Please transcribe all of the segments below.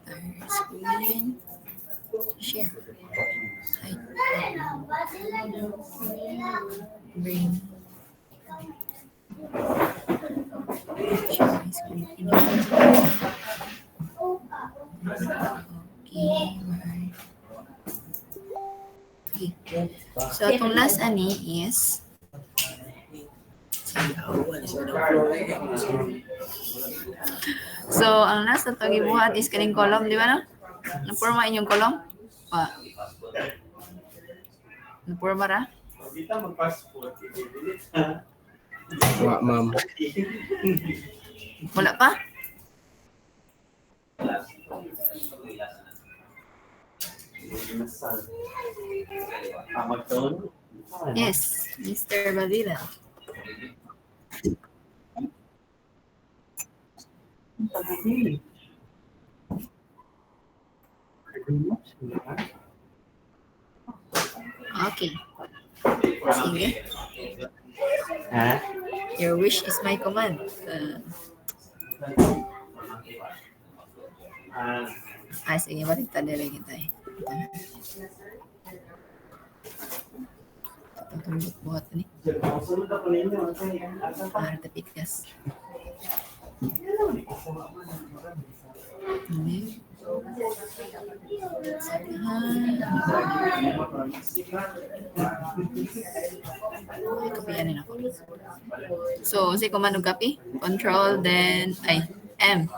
entire screen. Share. Hide. Bring. Share my screen. Okay. Okay. So itong last ani is so ang last na itong gibuhat is kaning column, di ba na? Napurma inyong column? Pa. Napurma ra? Wa, ma'am. Wala pa? Yes, Mr. Badila. Okay. Sige. Your wish is my command. Sige, balik tayo kita eh. Tutulog buhat ni. Tapi gas. Ini. Kapiyanin ako. So, si command copy, control, then M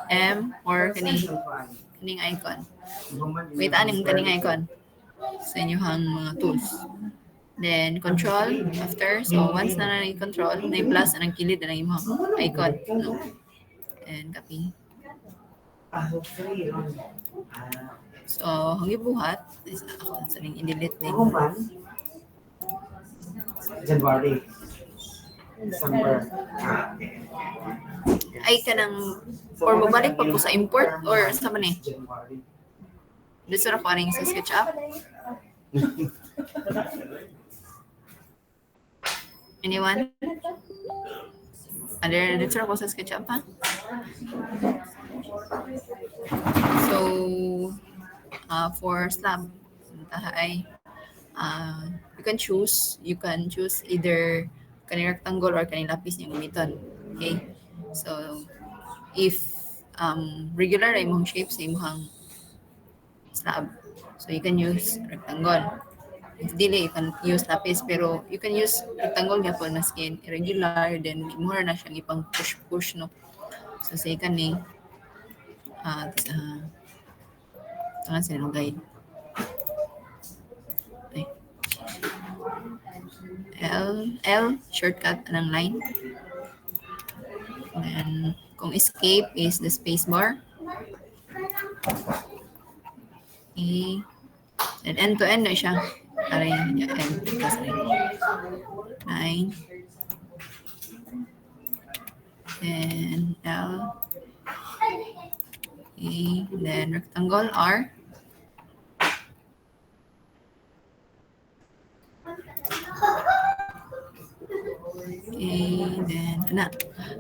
or kaning icon. Wait, aning kaning icon sa inyong mga tools. Then control after. So once na control, na plus anang kilid na imong icon, no? And copy. So, ang ibuhat is ako sa ning i-delete din. January. December. Ay kanang or mabalik pa po sa import or sa man eh. Dito ra ko aning sa SketchUp. Anyone? Dito ra ko sa SketchUp ha? So, for slab, you can choose either kaning rectangle or kaning lapis niyang gamiton. Okay? So, if regular ay imong shape sa imong slab, so you can use rectangle. If dili, you can use lapis, pero you can use rectangle nga po na skin irregular, then more na siyang ipang push, no? So, say kaning tangan sila ng guide. Okay. L, shortcut ng line. Then, kung escape is the space bar. Okay. Then, end to end na siya. Para yung end. Line. Then, L. Okay. Then, rectangle, R. Okay, then,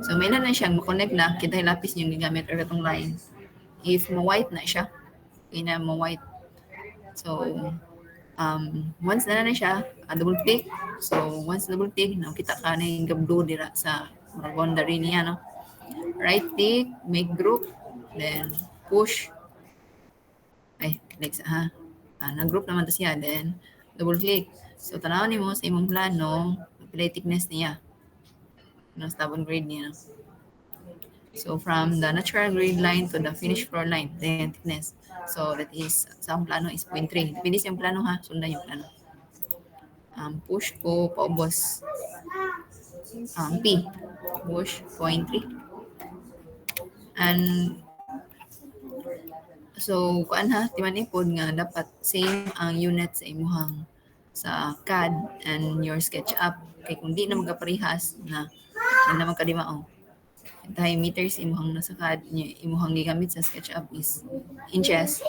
so, may na siyang connect na. Kita yung lapis yung gigamit or itong line. If ma-white na siya, okay na ma-white. So, once na siya, double click. So, once double click, nakita ka na yung blue dira sa boundary niya, no? Right click, make group, then push. Click sa, nag-group naman to siya, then double click. So, tanawin mo sa imong plano, pila thickness niya. Stubborn grade niya. So, from the natural grade line to the finished floor line, the thickness. So, that is, sa plano is 0.3. Depende sa yung plano ha, sundan yung plano. Push ko, paubos. P, push, 0.3. And, so, kuan ha, timanipod nga, dapat same ang unit sa imuhang sa CAD and your SketchUp. Kaya kung di na magkaparihas na naman kadimao. Tayo meters imuhang nasa CAD, imuhang gigamit sa SketchUp is inches.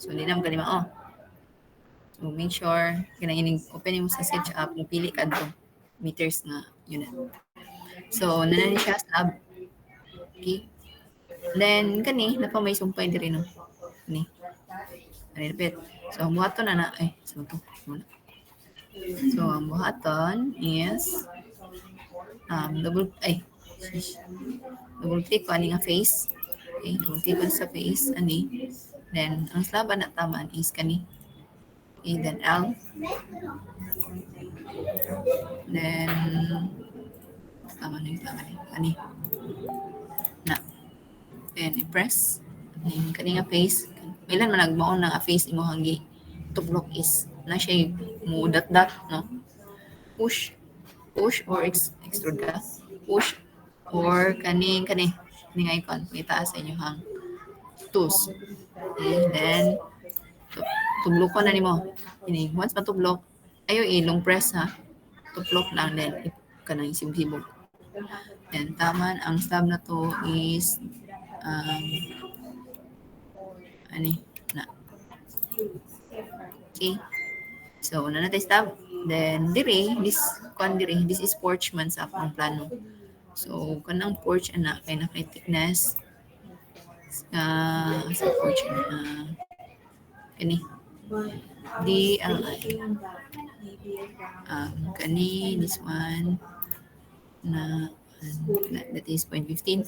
So, di na magkadimao. So, make sure, kailangan open mo sa SketchUp, kung pili ka doon, meters na unit. So, nanani siya slab. Okay. Then, kani, napamay sumpay din rin. No? ni repeat. So ang buhaton na so to muna. So ang buhaton is double click ko ani nga face. Okay, double click ko sa face ani. Then ang slaban na taman is kani. Okay, then L. Then tama ni ani. Na. Then i-press ning kani nga face. Ilan man nagmaon na face imo hanggi tublok is na siya mo dat no. Push or extrude ka. Push or kaning icon may taas sa inyo hang tools. Okay, then tublok ko na nimo. Ini once matublok ayo ilong press ha. Tublok lang then kanang sibsibog. Then taman ang stab na to is ani na. Okay. So una na tayo stab. Then this is porch man sa akong plano. So kanang porch ana kay na kay thickness sa porch kani DLI kani this one na that is 0.15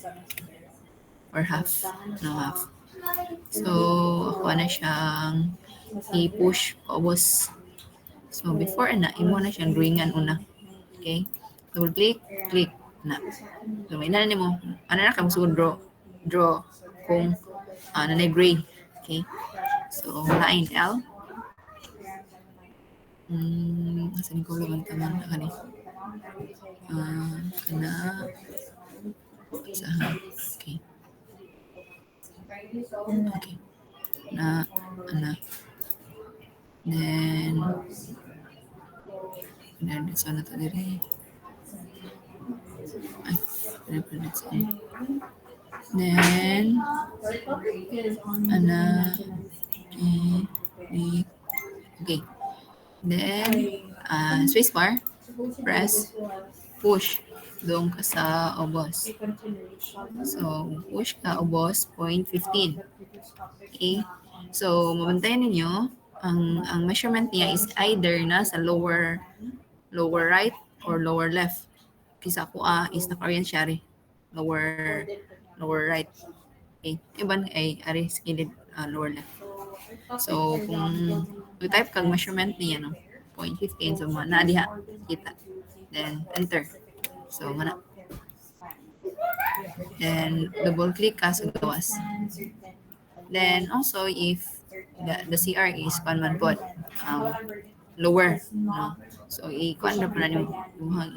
or half. So ako na siyang i-push paubos. So before imo na siyang drawingan una. Okay? Double click na. So may na nimo. Ano na kamo sugod draw kung ano na gray. Okay? So line L. Asan ko lang taman kani. Kana sa okay. Okay. Na then it's on to diri. Then okay. Then space bar, press, push doon ka sa obos. So push ka obos 0.15. Okay. So mabantayan ninyo ang measurement niya is either na sa lower right or lower left. Kisa ko is naka-orient siya lower right. Okay. Iban ay ari skilled lower left. So kung type kag measurement niya no 0.15 so na diha kita. Then enter. So mana. Then double click ka sa gawas. Then also if the CR is man pod lower no. So i-kuan na pala niyo muhang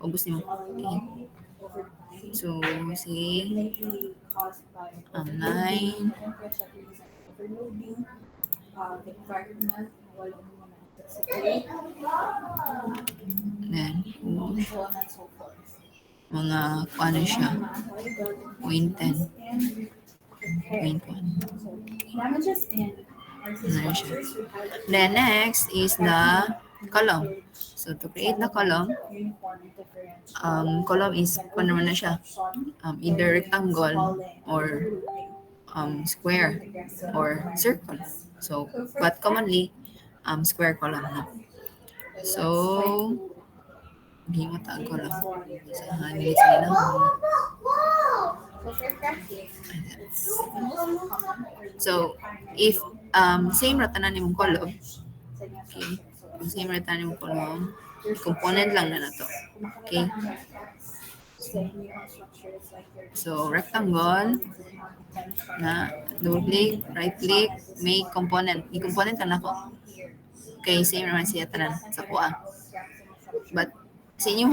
ubos niyo. Okay. So see 9 then mga ano siya 0.10 0.1 then next is the column. So to create the column is kung naman na siya either rectangle or square or circle. So but commonly square column na. So hindi mo taag column sa hangin sila na. So if same ratanan nimong column, okay, same ratanan nimong column, component lang na to. Okay. So rectangle na double click, right click, make component. I-component ka na ko. Okay, same naman siya tanan sa kuha. But sa inyo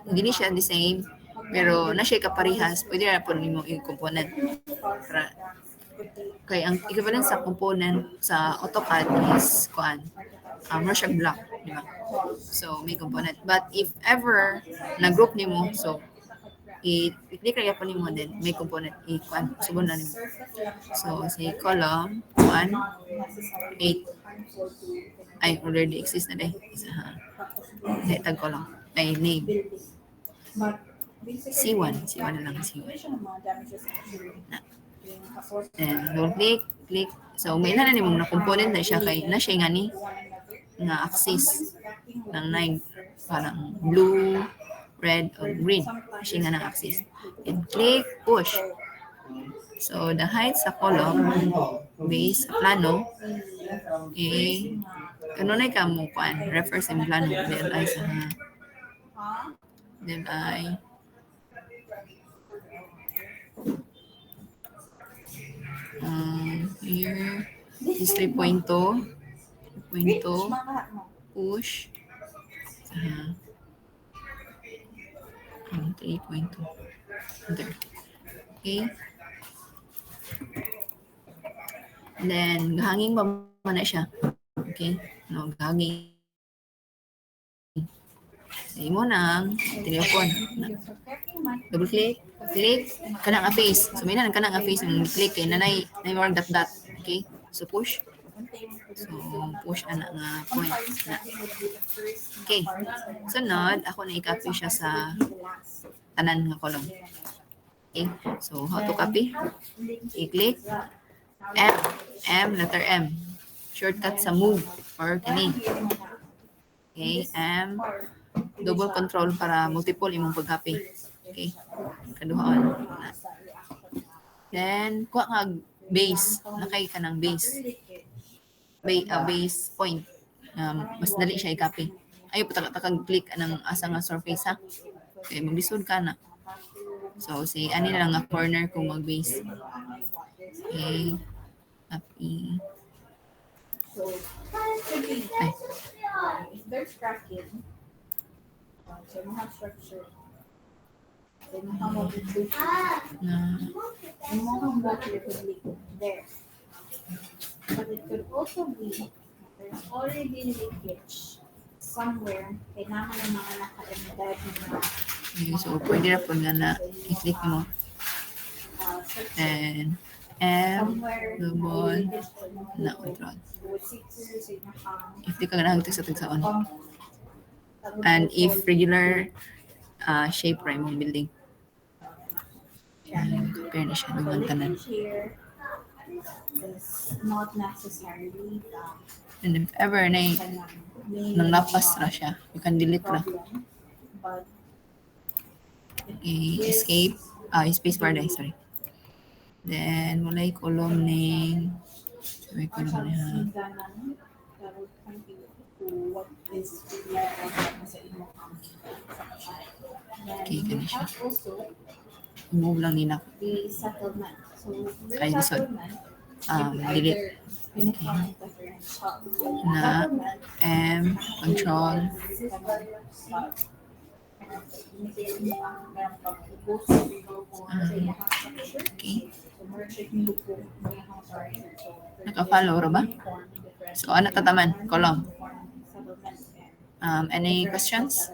hindi siya the same, pero na siya kaparihas, pwede na po nimo i-component. Kaya ang equivalent sa component sa AutoCAD is kuan. Rorschach block, di ba? So may component. But if ever na-group nimo, so i-click kaya po nimo din may component i-kuan subon na nimo. So say column 1 8 ay already exist na dahil isa tag column ay name C1 na lang C1. Na. Then double click. So may na nimong na component na siya kay na siya nga ni nga axis ng 9 parang blue, red, or green. Siya nga ng axis. And click push. So the height sa column base sa plano kanunay ka mo kuan refer sa imong plano then ay sa then ay here is 3.2 push 3.2 there. Okay, then gahanging ba na siya. Okay, no, gahanging sa imo nang telephone na double click kanang face. So may na kanang face yung click kay nanay more dot. Okay, so push ana nga point na. Okay, sunod ako na i-copy siya sa tanan nga column. Okay, so how to copy? I-click letter M, shortcut sa move or kani. Okay, M, double control para multiple imong pag-copy. Okay, kaduhaan. Then kuha nga base, nakay ka ng base. Base point. Mas dali siya i-copy. Ayaw patakag click ng asa nga surface ha. Okay, maglisod ka na. So si ani lang nga corner kung mag-base. Okay, copy. Ay. If there's cracking, so you have structure. Then you have all the truth. Na And more of what you could leak there. But it could also be there's already leakage somewhere. Kailangan ng mga naka-embed na okay, so pwede na po nga na i-click mo. And M, somewhere double, na control. If di ka ganahan sa tagsaon. And if regular shape ra imong building. Compare na siya ng tanan. here is not necessarily And if ever na nang lapas ra siya, you can delete ra. problem, but Escape, space bar dahil, sorry. Then, mulay column ning, may column niya. that would point you to what is really important sa imo. Okay, ganun siya. Also, Move lang nina. the settlement. So, the Ay, this one. settlement, Delete. uniform differential. Na, M, control, okay. Naka-follow ra ba? So, ano tataman? Column. Any questions?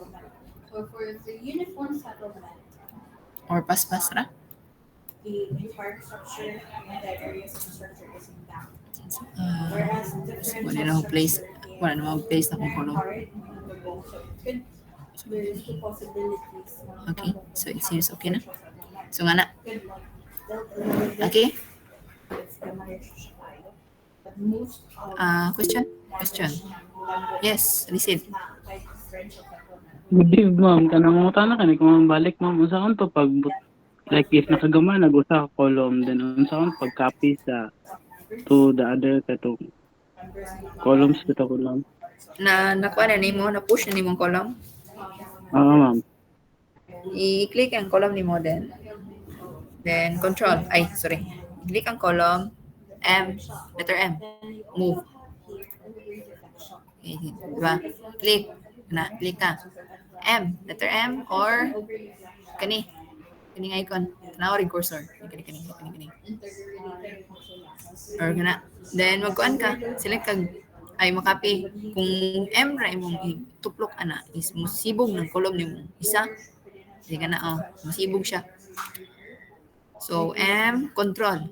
So for the uniform settlement, Or paspas ra? the entire structure and the areas of the structure is in down. Wala Whereas differential na akong place. structure Wala na akong place na kung column. hard on the bone. So it could, there's two possibilities. Okay, so it seems okay na. So, nga na. Could like tilt a little bit Okay? if the marriage tayo. But most of Question? Yes, receive. na like differential settlement. Good eve, ma'am. Kanang mga tanong ka kung balik, ma'am. Unsa kon to pag like if nakagama nag-usa ka column then unsa kon pag copy sa to the other katong columns kita ko lang. Nakuha na nimo, na-push na nimo ang column. Oo, ma'am. I-click ang column nimo then control. Click ang column, letter M, move. Okay, diba? Click ka. M, letter M, or kaning icon. Tanaw rin cursor. Kani. Or kana. Then, magkuhan ka. Select kag, makapy. Kung M ra imong tuplok ana, is musibog ng column nimo. Isa. Hindi ka na, masibog siya. So, M, control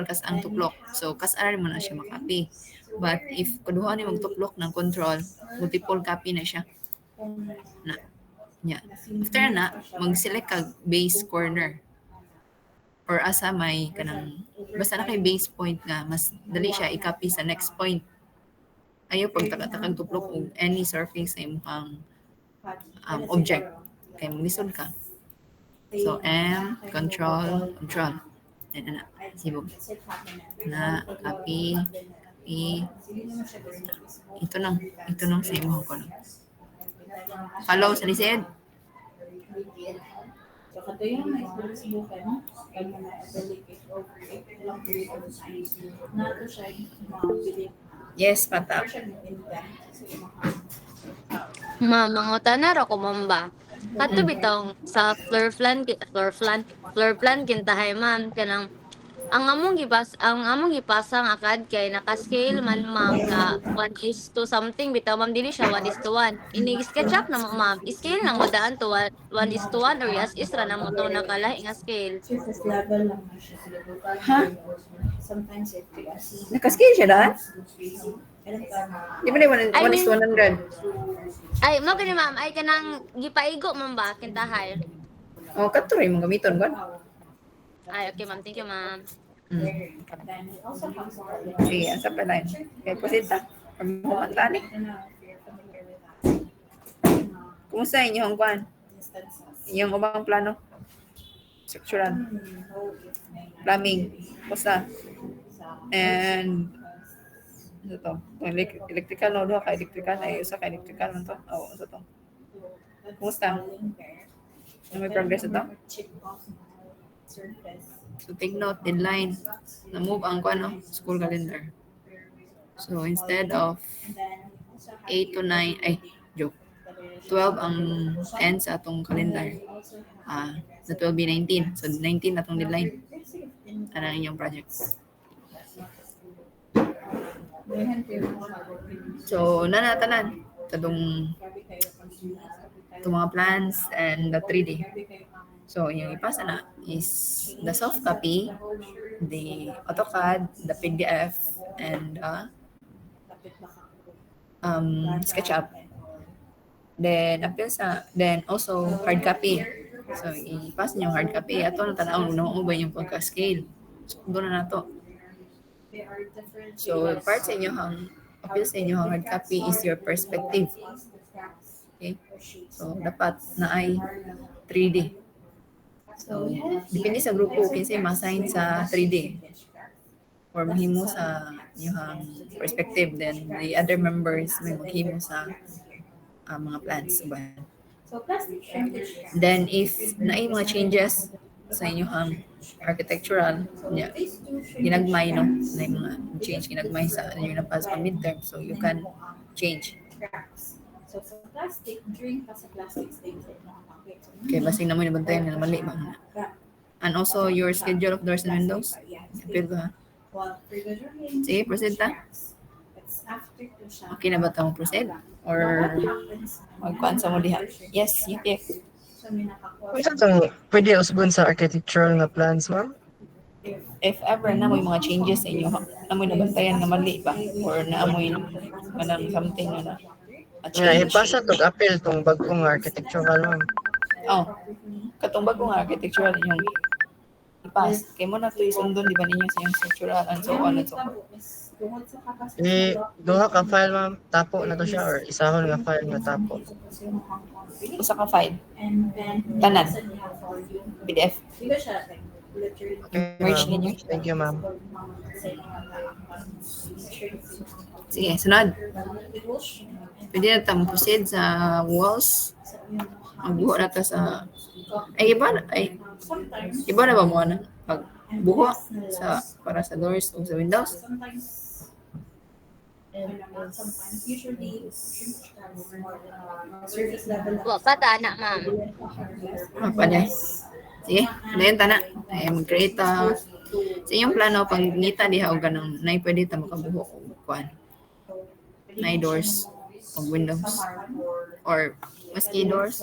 kas ang tuplok. So, kas ara mo na siya makapy. But if kuduha ni magtuplok ng control, multiple copy na siya. Na. nya. After na, mag-select kag base corner. Or asa may kanang basta na kay base point nga mas dali siya i-copy sa next point. Ayaw pagtaka-takang tuplok og any surface sa imong object kay maglisod ka. So M control. Then ana sibog na copy ito nang sa imong kono. Follow sa lisod. So, kato yung subukan, pag na-delegate over it, lang period of time. Nato siya yung mga pilit Yes, pata. version ng invent. So, yung mga Ma'am, mangutan na ra ko ma'am ba? Ato bitong sa floor plan kintahay ma'am kanang ang among gipasa nga kad kay naka-scale man ma'am na 1:2 something bitaw ma'am dili siya 1:1. Ini sketch up na mo, ma'am. Scale nang madaan to 1:1 or yes is ra na mo to nakalahi nga scale. surface level lang na siya. Ha? Sometimes it could be seen. Naka-scale siya daan? Kailan ka Di ba na 1 is to 100? Ay, mo kani ma'am ay kanang gipaigo ma'am ba kintahay. Oh, katuloy mong gamiton ba? Ay, okay ma'am. Thank you ma'am. then it also comes more with Sige, asa pa lang. Kaya posita. Pagmumanta ni. Kumusta inyong kwan? instances. Inyong ubang plano? Structural. Plumbing. Kumusta? And ano to? Electrical no do ka electrical ay usa ka electrical man to. Oh, usa to. Kumusta? May progress ito? Chip off surface. So take note, deadline. Na-move ang ano, school calendar. So instead of And then also have 8 to 9, ay, joke. 12 ang end sa atong calendar. That will be 19. So 19 atong deadline. Ano ang inyong projects? So nanatanan kadong itong mga plans and the 3D. So yung ipasa na is the soft copy, the AutoCAD, the PDF, and SketchUp. Then also hard copy. So ipasa niyo yung hard copy. Ato na tanaw no ba yung pagka-scale. So doon na nato. So part sa inyo appeal sa inyo hard copy is your perspective. Okay? So dapat na ay 3D. So, depende sa grupo, kinsay ma-assign sa 3D or mahimo sa inyong perspective, then the other members may maghimo sa mga plans. So plastic shrinkage. Then if naay mga changes sa inyong architectural, ginagmay no, naay mga change ginagmay sa inyong napas pa midterm, so you can change. Cracks. So sa plastic, during pa sa plastic stage, Okay, basing na mo nabantayan na mali ba? And also your schedule of doors and windows. Appeal ba? Sige, proceed ta. Okay na ba itong proceed? Or magkuhan sa mo diha? Yes, you pick. Isa itong pwede usbon sa architectural nga plans, ma'am? If ever na may mga changes sa inyo, amoy nabantayan nga mali ba? Or naamoy manang something na a Yeah, change. ipasa itong appeal itong bagong architectural, ma'am. Oh, katong bagong architectural yung ipas. Kaya mo na ito isundon, di ba ninyo sa yung structural and so on and so forth. Duha ka file, ma'am. Tapo na to siya or isahon nga file nga tapo. Usa ka file, And then, Tanan. PDF. Okay, Merge ma'am. ninyo. Thank you, ma'am. Sige, sunod. Pwede na tayo proceed sa walls. Magbuho na ta sa... iba na ba mo na? Pagbuho sa para sa doors o sa windows. Wa pa ta na ma'am. Apa niya? Sige, dayon ta na. Ay, mag-create ta. Sa inyong plano, pag ngita diha o ganun, na pwede ta makabuho o kuan. Na doors o windows. Or maski doors,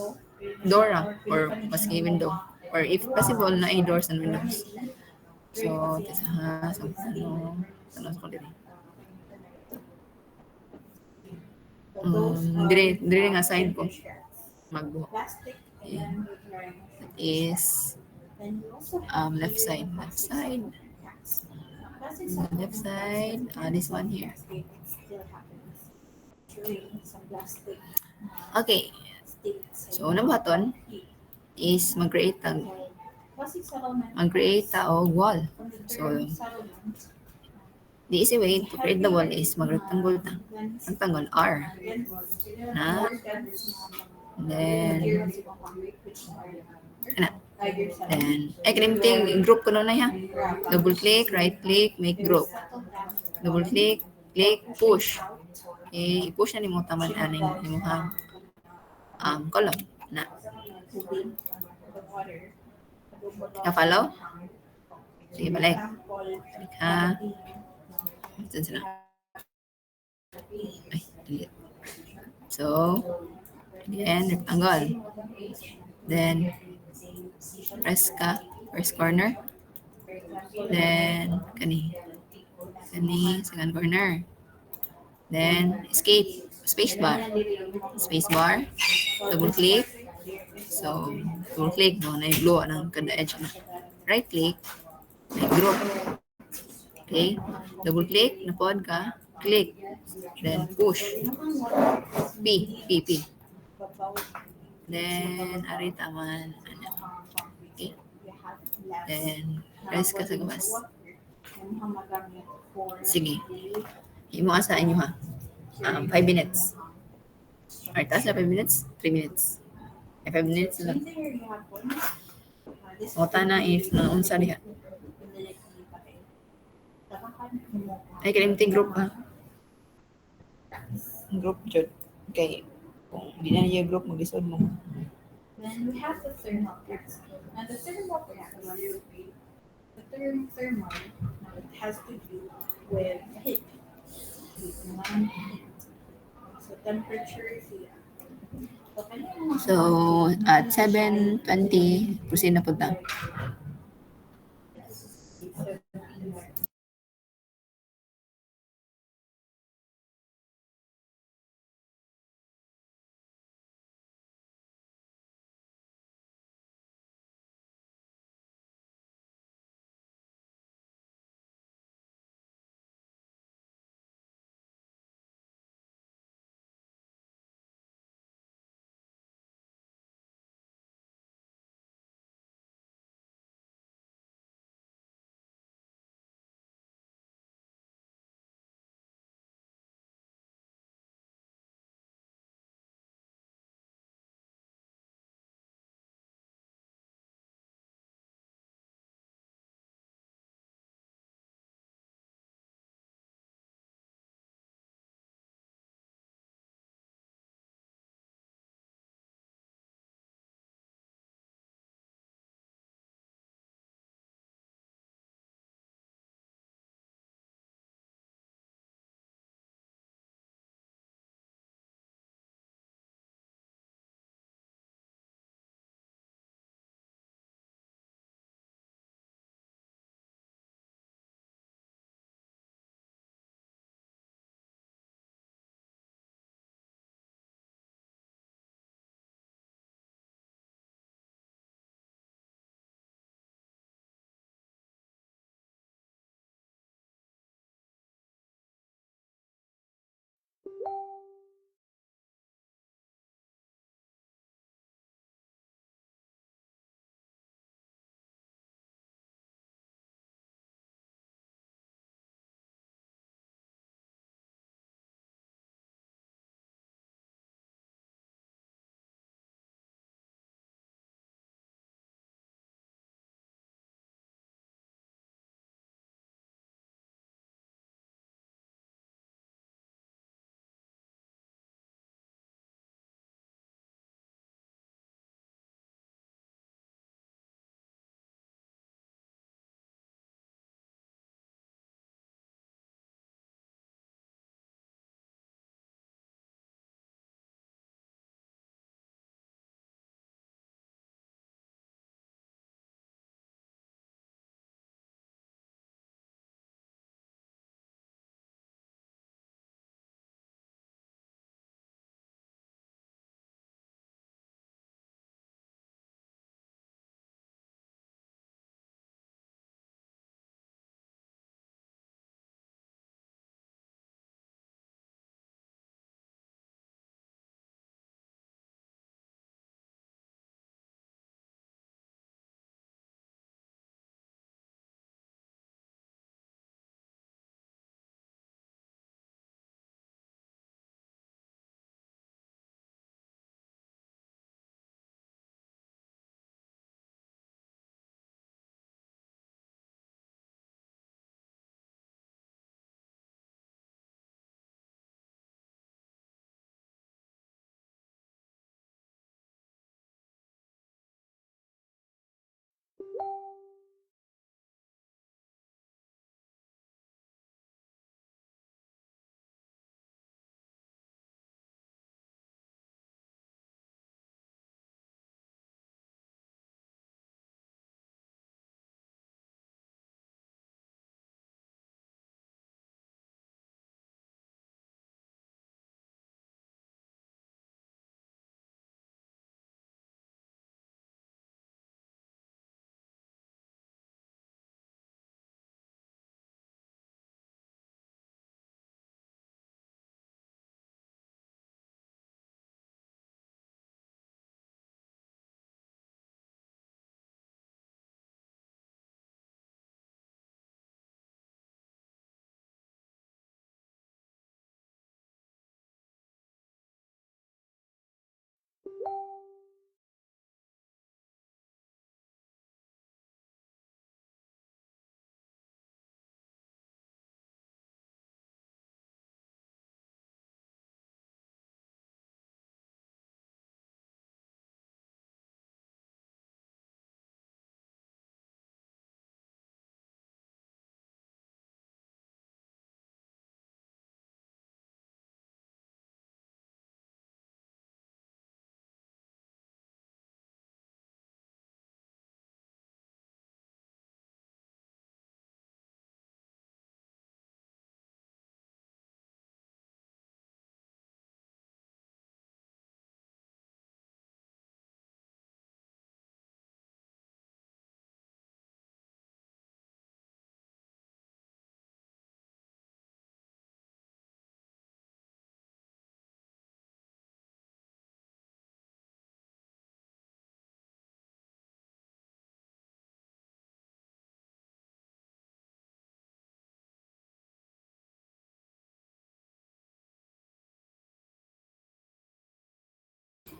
or maski window. Or if possible, na doors and windows. So, tisa sa plano ko din. Dire nga side ko. magbuhok. plastic, and then we're drying. That is Then we also have left here side. Left plastic side. supplement packs. Now, plastic The supplement left packs side. This one here. it still happens during some plastic Okay. states. So, unang button is mag-create Plastic settlement og wall. from the So, term settlement. the easy way to create the wall is mag-rectangle ta. Rectangle R. Na. Then, ana. Then, kalimting group ko na ha. Double click, right click, make group. Double click, click, push. Okay, i-push na ni mo taman aning imuhang column na. Ka-follow? Sige, balik. Balik ha. Saan sila? Ay, delete. So, then, rectangle. Then, press ka, first corner. Then, kani, second corner. Then, escape, space bar. Space bar, double click. So, double click, no, na-blow ng kada edge na. Right click, group. Okay, double click, napod ka, click. Then, push. P. Then, ari taman. Okay. Then, press ka sa gawas. Sige. Imo asa inyo ha. 5 minutes. Alright, taas na 5 minutes? 3 minutes. 5 minutes lang. Mota na if naunsa diha. Ay, kalimting group ha. Group jud. Okay. Kung hindi na niya group, mag-isod mo. Then we have the thermal packs. Now the thermal packs, the term thermal, now it has to do with heat. So temperature is here. So, at 7:20, proceed na po ta.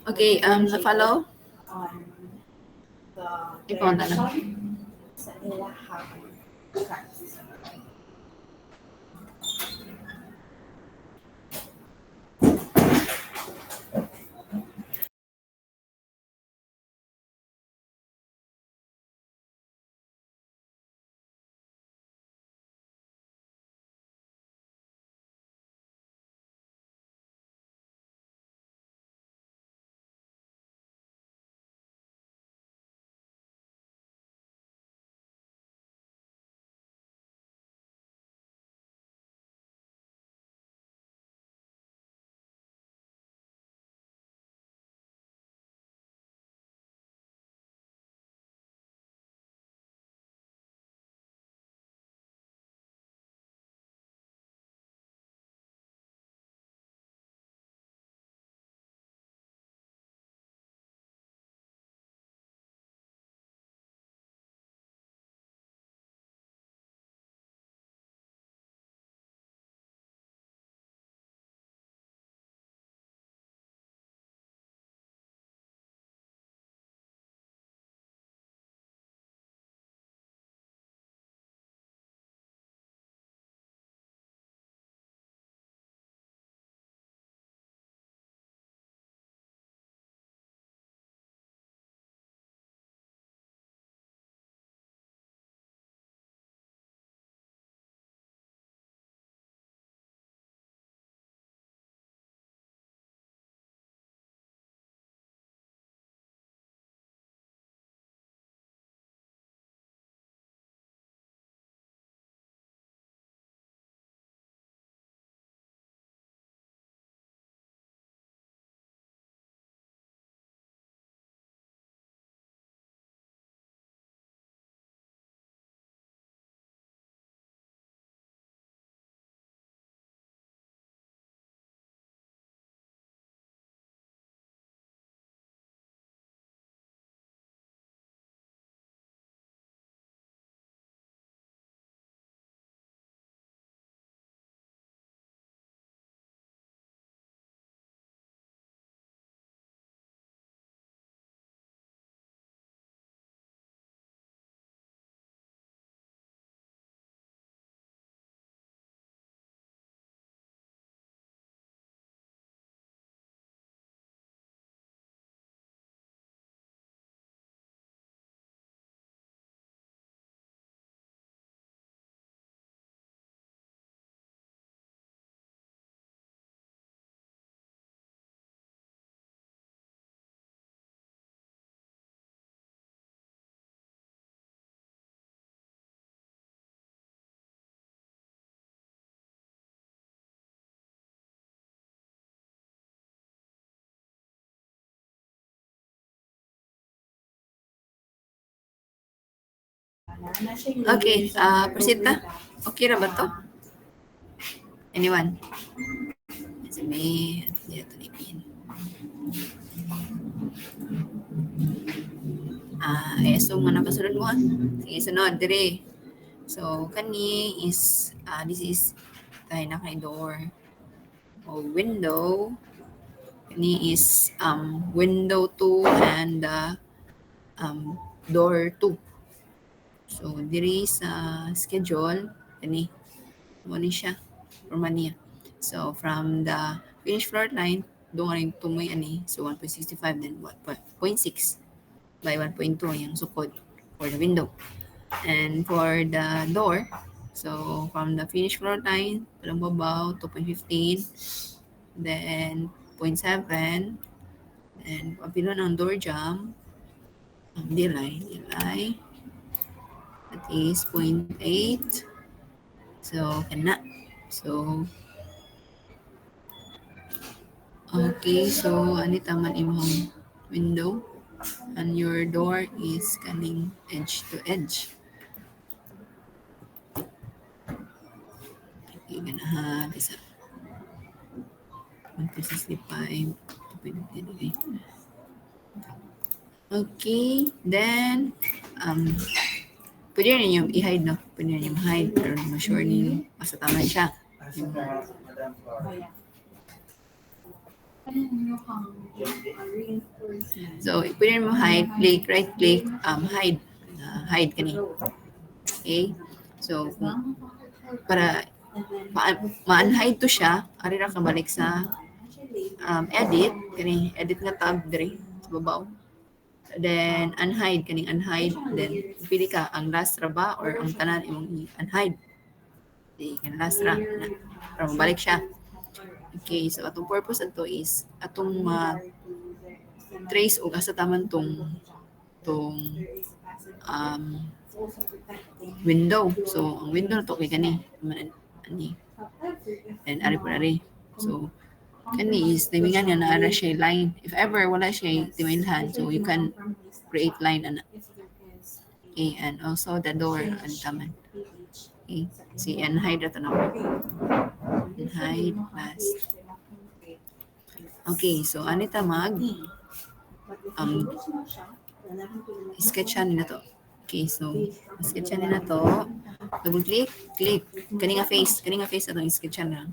Okay, na-follow? on the Ikaw na lang. direction sa ilahang cards. Okay, Persita, okay ra ba to? Anyone? Sabi, dito tipin. So nga nakasunod mo. Sige, sunod, dire. So, kani is, this is, tayo na kay door. O window. Kani is, window 2 and door 2. So, diri sa schedule, kani, mo ni siya, forma niya. So, from the finished floor line, doon rin tumoy ani, so 1.65 then 1.6 by 1.2 yung sukod for the window. And for the door, so from the finished floor line, walang babaw, 2.15, then 0.7, and pabilo ng door jamb, delay, that is 0.8. So, kana. So, okay, so ani taman imong window and your door is coming edge to edge. Okay, ganahan isa 1.65 2.50. Okay, then pwede rin yung i-hide, no? Pwede rin yung hide pero ma-sure ninyo basta tama siya. So, pwede mo hide, click, right click, hide. Hide kani. Okay? So, para ma-unhide to siya, ari ra ka balik sa edit, kani edit nga tab diri sa babaw. Then, unhide, kaning unhide. Then, pili ka, ang last ra ba or ang tanan imong i-unhide. Okay, ang last ra. Para mabalik siya. Okay, so atong purpose ato is atong trace o asa taman tong window. So, ang window na to kay kani. Ani. And ari po ari. So, kani is timingan nga naara siya line. If ever wala siya timinhan, so you can create line ana. Okay, and also the door and taman. Okay, si unhide ato na. Unhide last. Okay, so anita mag sketchan na to. Okay, so sketchan na to. Double click, click. Kani nga face atong sketchan na.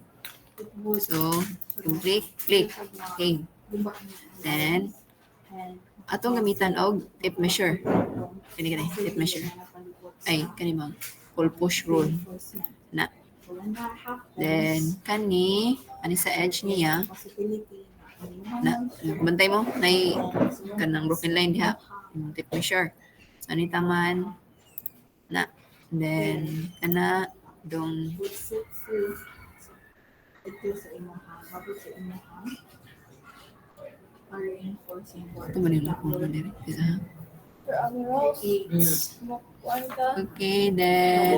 So, double click, click. Okay. Then atong gamitan og tape measure. Kani tape measure. Ay, kani bang pull push rule na. Then kani sa edge niya na bantay mo nay kanang broken line diha. Tape measure. So ani taman na. Then kana dong ito ba nila kung ano diri? Okay, then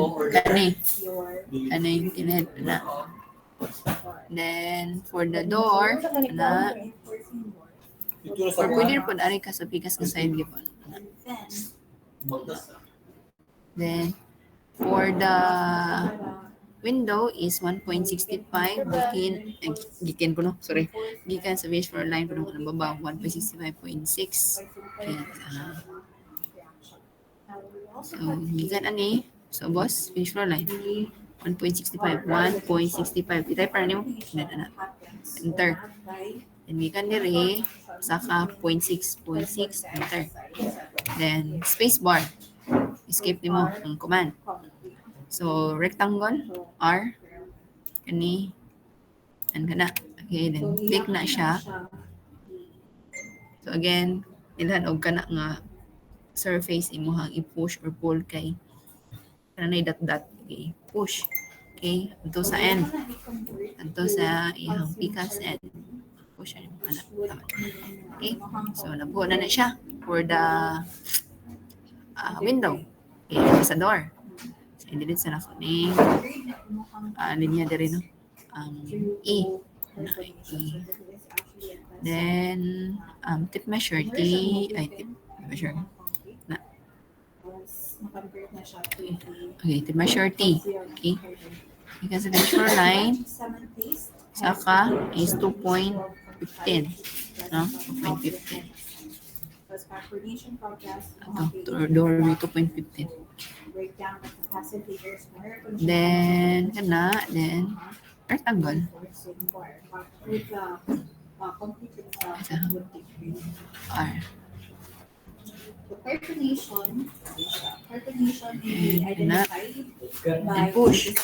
kani yung kinahit na. Then for the door na or pwede rin po ari ka sa pikas ka side gipon. Then for the window is 1.65 gikan ko no, sorry. Gikan sa base floor line kuno ang baba 1.65.6. Okay. So gikan ani so boss base floor line 1.65 1.65 i-type para nimo enter. Then gikan diri saka 0.6 enter. Then space bar escape nimo ang command. So, rectangle, R, kani, and kana. Okay, then click na siya. So, again, ilhan og kana nga surface imuhang i-push or pull kay kanay dot-dot. Okay, push. Okay, ito sa end. Ito sa ihang pikas end. Push ano, okay, so nabuo na siya for the window. Okay, sa door. I-delete sa nako ni linya diri no. E. Then tip measure T tip measure na. Okay, tip measure T. Okay. Because the measure line saka is 2.15 no? 2.15. Door 2.15. Then rectangle. R. And push.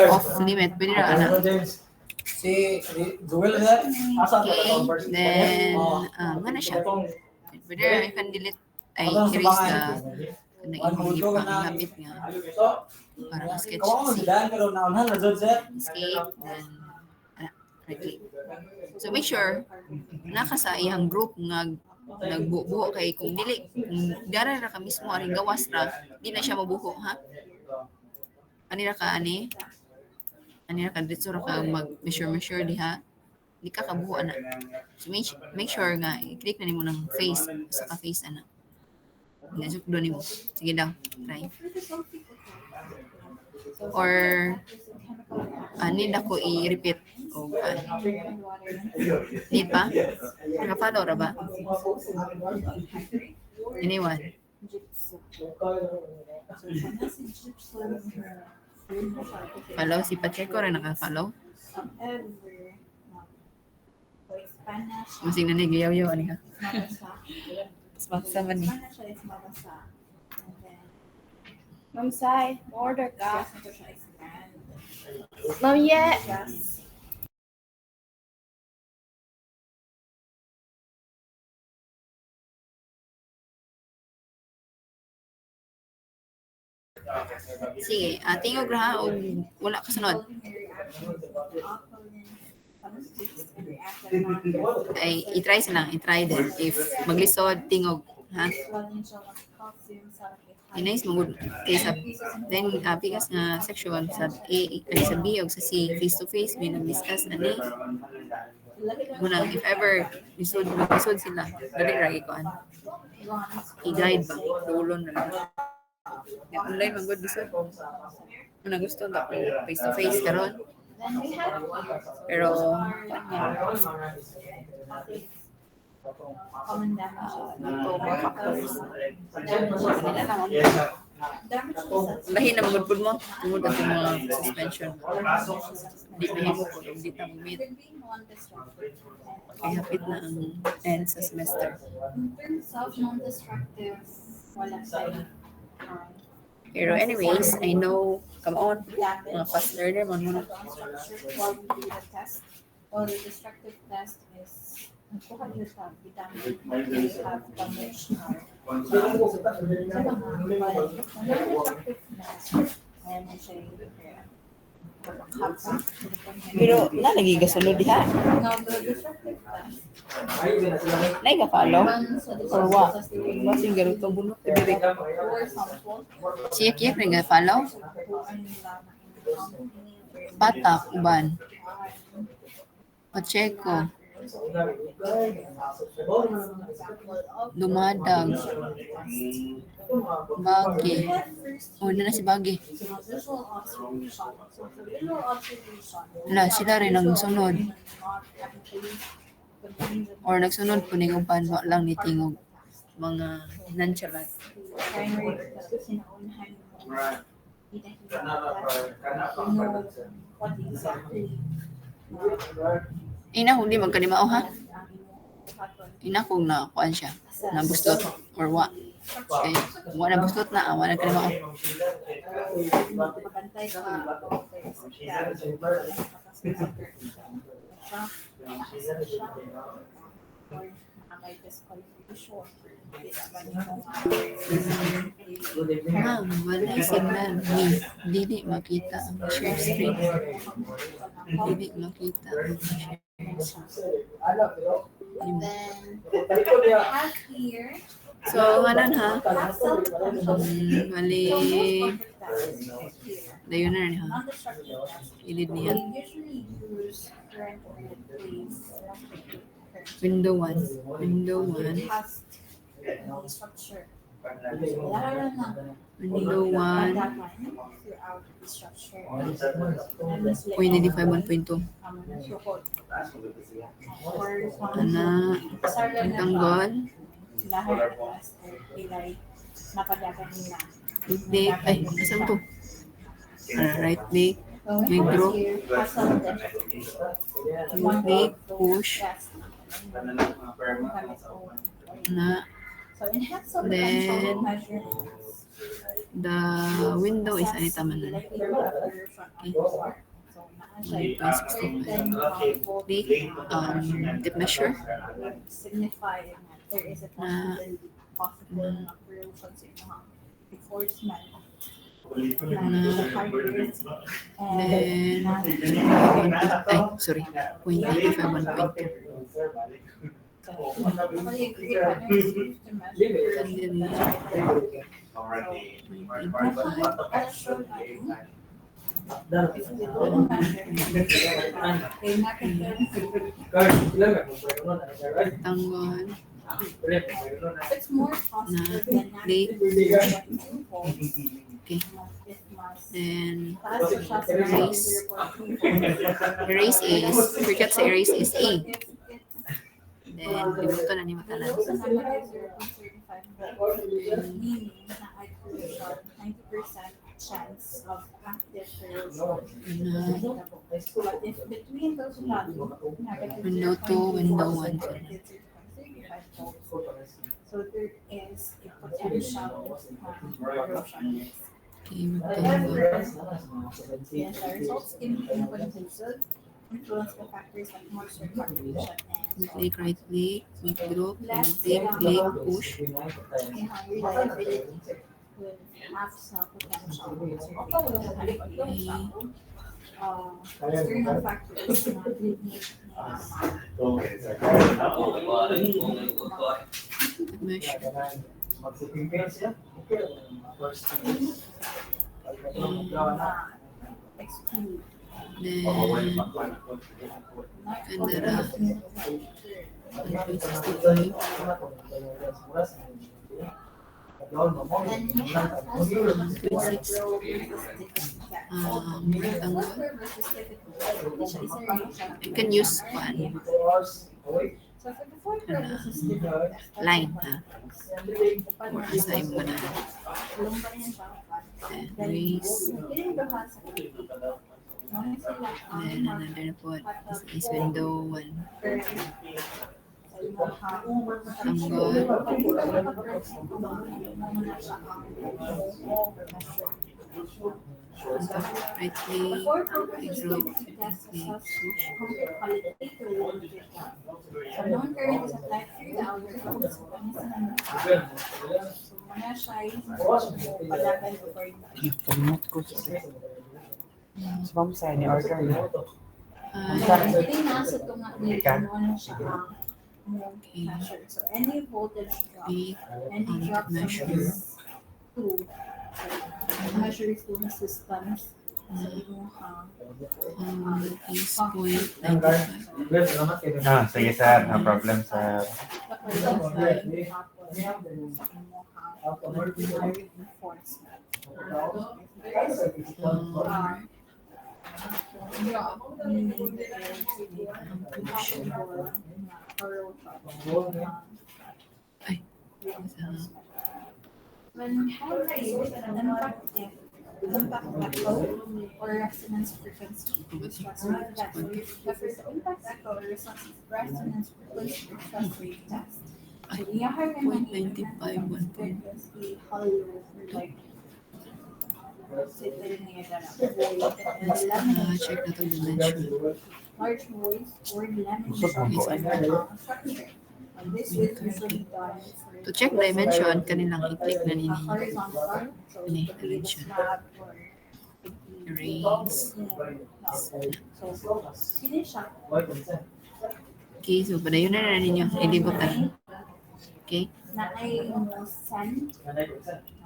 Off limit. Pwede na ana. Si Joel na Okay. Then, ano siya? Pwede na I can delete. Ay, erase na ipangamit nga para ma-sketch escape then right click. So make sure naka sa iyang group nga nagbuo kay kung dili kung dara ra ka mismo aring gawas ra di na siya mabuho ha. Ani ra ka dito ra ka mag measure diha di ka kabuo na. So make sure nga i-click na nimo ng face sa ka face ana. Nasuk doon nimo. Sige daw, try. Or need ako i-repeat o need pa? Nakapalo ra ba? Anyone? Follow si Pacheco rin naka-follow? Spanish. Masing na nigayaw-yaw, ani ka. Mabasa. Maksa man ni. Spanish siya is mabasa. And then, Ma'am Sai, order ka. just ito siya expand. Ma'am Ye. Just Sige, tingog ra ha, o wala ka sunod. Ay, i-try sila, i-try din. If maglisod, tingog, ha? Inais mo good kaysa then pikas nga section sa A ay sa B o sa C face to face may nag-discuss ani muna if ever lisod sila dali ra ikuan i-guide ba tulon na lang online man good lisod muna gusto na ko face to face karon pero common damage. ito mga factors nila lang Damage lahi na magud pud mo tungod sa mga suspension di mahimo ko di ta meet could be non-destructive. kay hapit na ang end sa semester. In terms of non-destructive, wala sa'yo. Pero anyways, I know, come on, mga Damage. fast learner, man muna. Structure while we do the test. Or the destructive test is nagkuha nyo sa damage. They have damage or Pero na lagi gasulod diha. Now, the destructive test Nay ka follow. runs sa Or what? destructive Basing garuto bunot diri. or sample. Siyak nga follow. Patak uban. Pacheco, Dumadag, Bagi. O, na si Bagi. Visual observation. So, for visual observation, Wala, sila rin ang sunod. Or nagsunod po ning uban, wa lang ni tingog. Mga nonchalant. primary kasi sinaunahan mo. What exactly Ina, hindi magkanimao ha? Ina kung na kuan siya, na bustot or wa. Okay, wa na bustot na, wa na kanimao. magantay ka or may disqualification. Ma'am, wala signal. Dili makita ang share screen. Dili makita ang share screen. Then, I have here, So, nganon ha? Mali. here, Dayon na rin ha? non-destructive test. Ilid We niya. usually use current place. Window 1. Window 1. Has structure. Lalo na Window 1. throughout the structure. And this Uy, 95 1.2. Ana. Nagtanggol. Lahat ilay napadagan nila. Right click. Ay, asan to? Right click. May group. Right click. Push. Na. So enhance of Then, control measurements. The window is anita man na. Okay. Click. Tip measure. Signify that there is a possible na corrosion sa inyong reinforcement. Then, ay, sorry. 0.85 1.2. Tanggol. It's more positive than Click. Okay. Then, erase is, forget sa erase is A. Then, libuto na ni matalan. meaning na accuracy 90% chance of active corrosion. Na, But if between those lobby, window 2, window 1. so there is a potential corrosion risk. Okay, window 1. Yes, the results can be inconclusive, influenced by factors like moisture contribution and Click, right click, make group, Left click, click, push. reliability would have some potential. Although it has potential, external factors not really Mesh. exclude. Then, Kandara. 1.65. And you have also Rectangle. rectangle. You can use one. So for the four purposes, Line, ha? Or assign mo na. Then, raise. Then, another pot is window 1. Right click, right group, right click, push. So known current is applied through the outer close. So muna siya yung palagan before you Pag-note ko sa ma'am sa ni order na. Hindi nasa ito nga ano siya ang measure. So any voltage drop, Click, any drop from measure. this to measures to resistance sa inyong is 0.95. Ah, sige sir, no problem sir. When you have impact echo or resonance frequency stress wave test, refers to impact echo or resonance frequency stress wave test. So we are recommending 0.95, 1. the hollow or like Check na to dimension. large voice or laminate structure. And this is usually done for To check dimension, kanilang i-click na ninyo. horizontal, so Ano it could be the dimension? slab or it could be Raise. so finish siya. Okay, so padayon na ninyo. Ilibutan. Okay? Na ay send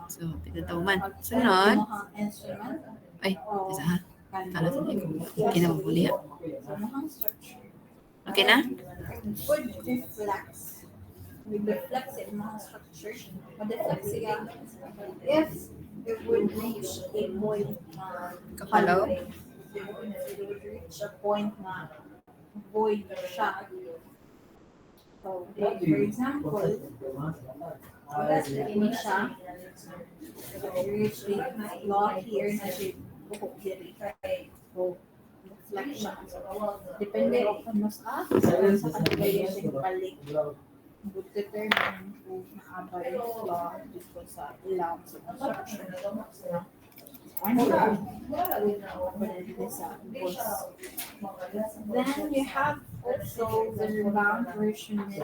So, pitatawaman. Sunod. instrument Ay, o isa ha. Para sa so ko. Okay na mabuli ha. mahang structure Okay na? would reflex. We reflex it mga structure. Ma-deflex siya if it would reach a point na Kapalaw? it would reach a point na void siya. So, for example, ini siya, reach a law here na siya buhok diri. So, deflect siya. Depende kung mas sa kanila siya balik. Would determine kung naabay yung law dito sa ilaw sa construction. Then you have also the rebound version with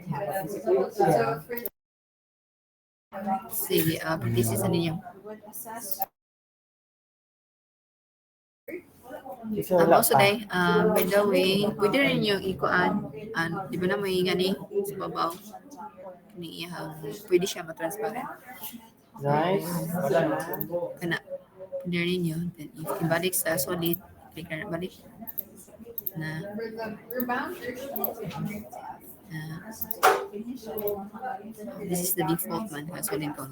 test. So for Sige, this is ano ninyo. would assess Also day, by the way, pwede rin yung ikuan. Di ba na may gani sa babaw? Kaniyahang, pwede siya matransparent. Nice. Wala na. Kana, pwede rin yun. Then, if ibalik sa solid, click na balik. Na, for the rebound version is under test. This is the default man. Solid ko.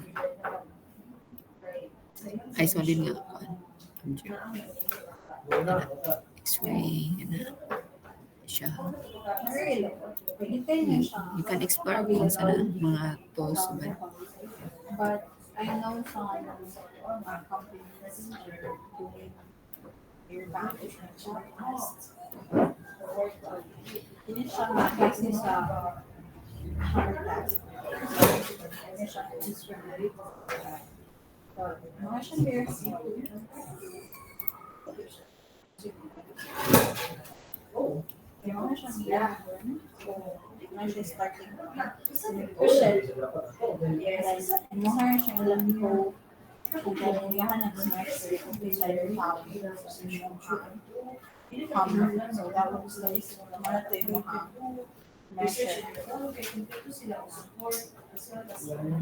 Ay, solid nga. X-ray. Yan siya. Very low. Pwede niya siya. You can explore kung saan mga tools ba. But I know some companies doing your validation checklist. Ini siya base sa hard. Ini siya discriminate. Mga siya verify. Yung mga siya gihapon, so mga siya starting question. Then mga siya ilang ko kung kailangan ng semester kung kailangan tao so that was like mga ito yung mga measure.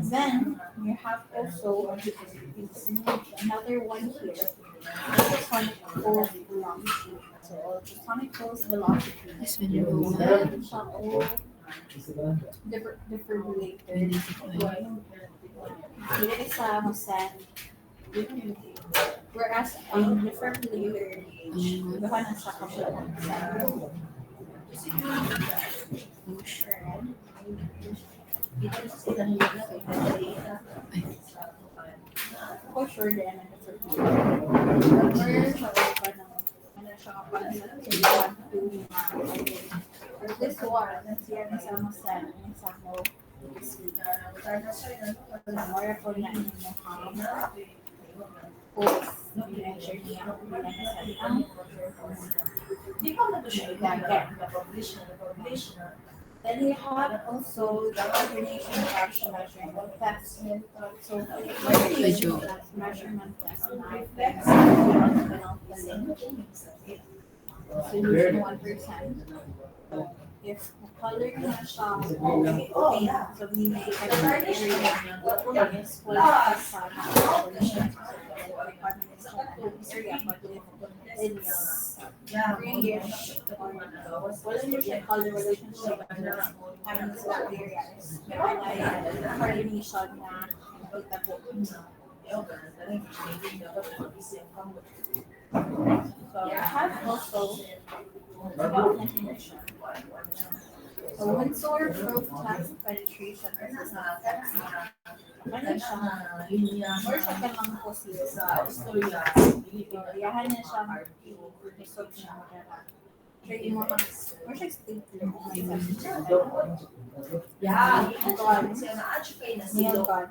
Then you have also another one here. Ultrasonic pulse velocity. So ultrasonic pulse velocity. This one yung Then siya all defibrillator. Hindi sa send. Whereas ang defibrillator, iba na sa kapatid. For sure din ang defibrillator. This one, siya sa masan, sa mo. More for na pulse, measure niya, then you have also the coordination fraction measurement test. So measurement test na so using 1%. If color niya siya okay, so we may have area is wala sa it's grayish or wala niya siya color relationship having sa areas may coordination na kita po. So I have also about definition. So Windsor proof tax penetration is not tax. Ano siya? More siya ka lang po sa istorya. Yahan niya siya episode niya magana. Trading mo kang more siya stapler. Yeah. Nail gun.